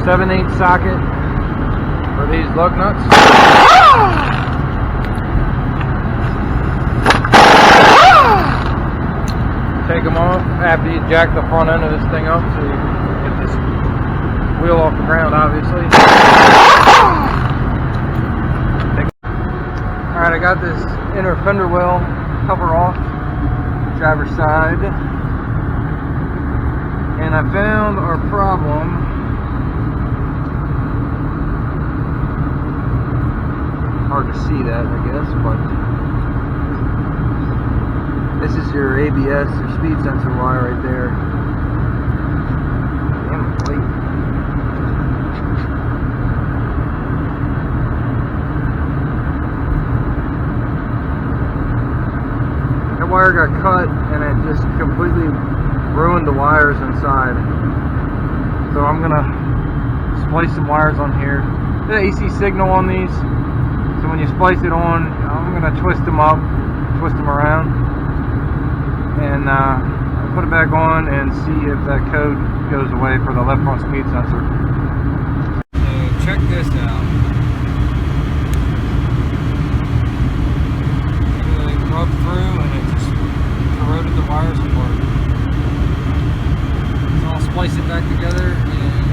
7/8 socket for these lug nuts. Take them off after you jack the front end of this thing up so you can get this wheel off the ground, obviously. Alright, I got this inner fender well cover off, driver's side, and I found our problem. Hard to see that, I guess, but this is your ABS, your speed sensor wire right there. Damn it, wait. That wire got cut and it just completely ruined the wires inside. So I'm gonna splice some wires on here. There's an AC signal on these. So when you splice it on, I'm going to twist them up, twist them around, and put it back on and see if that code goes away for the left front speed sensor. So check this out. Everything rubbed through and it just corroded the wires apart. So I'll splice it back together and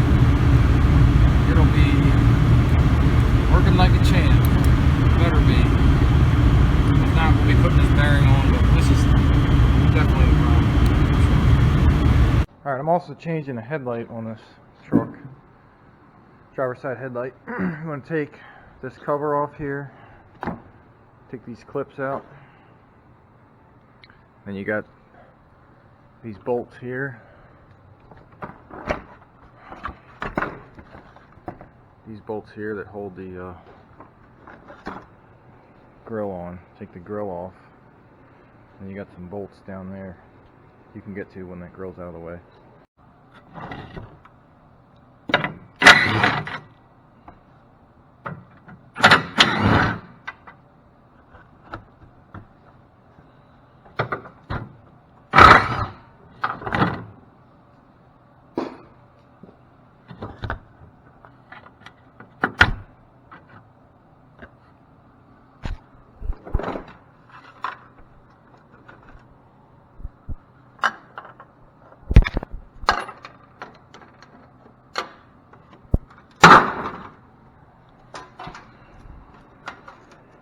it'll be working like a champ. Better be. If not, we'll be putting this bearing on, but this is definitely the problem. Alright, I'm also changing the headlight on this truck. Driver's side headlight. I'm going to take this cover off here, take these clips out, and you got these bolts here. These bolts here that hold the grill on. Take the grill off, and you got some bolts down there you can get to when that grill's out of the way.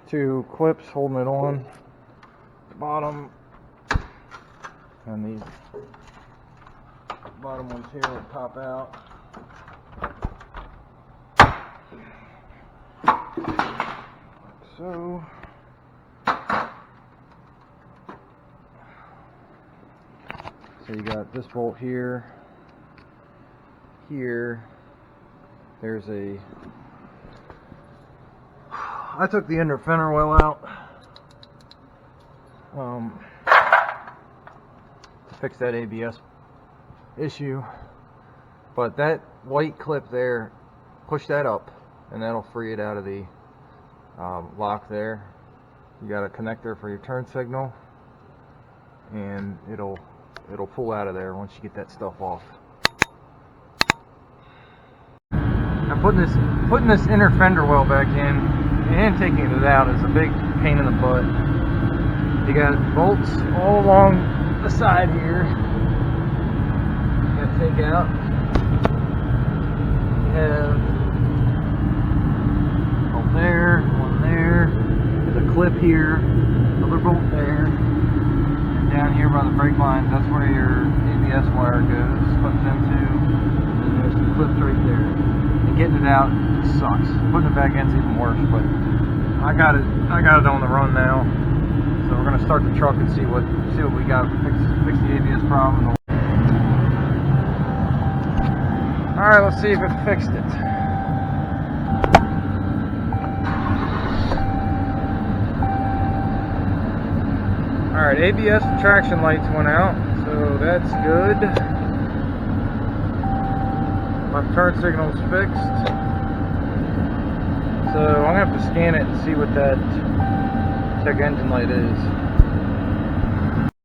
Two clips holding it on the bottom, and these bottom ones here will pop out. So you got this bolt here, there's a, I took the inner fender well out to fix that ABS issue, but that white clip there, push that up and that'll free it out of the lock there. You got a connector for your turn signal, and it'll pull out of there once you get that stuff off. I'm putting this inner fender well back in, and taking it out is a big pain in the butt. You got bolts all along the side here. You gotta take out. You have one there, one there. There's a clip here, another bolt there, and down here by the brake lines, that's where your ABS wire goes, hooks into, and then there's some clips right there. And getting it out sucks. Putting it back in is even worse, but I got it on the run now. So we're gonna start the truck and see what we got to fix the ABS problem. Alright, let's see if it fixed it. Alright, ABS and traction lights went out, so that's good. My turn signal's fixed. So I'm gonna have to scan it and see what that check engine light is.